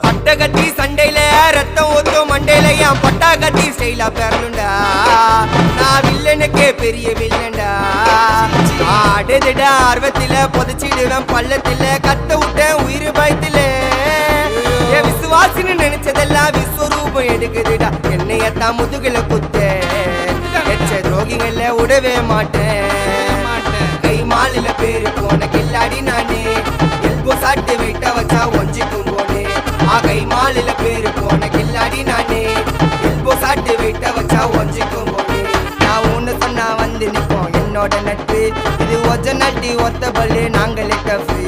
பட்டகத்தி சண்டையில ரத்தம் ஊத்தும் மண்டையில என் பட்டாகத்தி ஸ்டைலா பெறணுண்டா. நான் வில்லனுக்கே பெரிய வில்லன்டா. ஆடுதுட ஆர்வத்தில புதைச்சிடுவேன் பள்ளத்தில கத்த விட்டேன் உயிர் பயத்தில. என் விசுவாசின்னு நினைச்சதெல்லாம் விஸ்வரூபம் எடுக்குதுடா. என்னையத்தான் முதுகுல குத்த எச்ச துரோகிகள விடவே மாட்டேன். கை மாலில பேரு போன கில்லாடி நானே. எல்போ சாட்டு விட்ட வச்சா ஒஞ்சிக்கும் போனே. கை மாலில பேரு போன கில்லாடி நானே. எல்போ சாட்டு விட்ட வச்சா ஒஞ்சிக்கும் போனே. நான் ஒண்ணு சொன்னா வந்து நிப்போம் என்னோட நட்பு. இது ஒஜ நட்டி ஒத்த பல்லு நாங்களே டஃபு.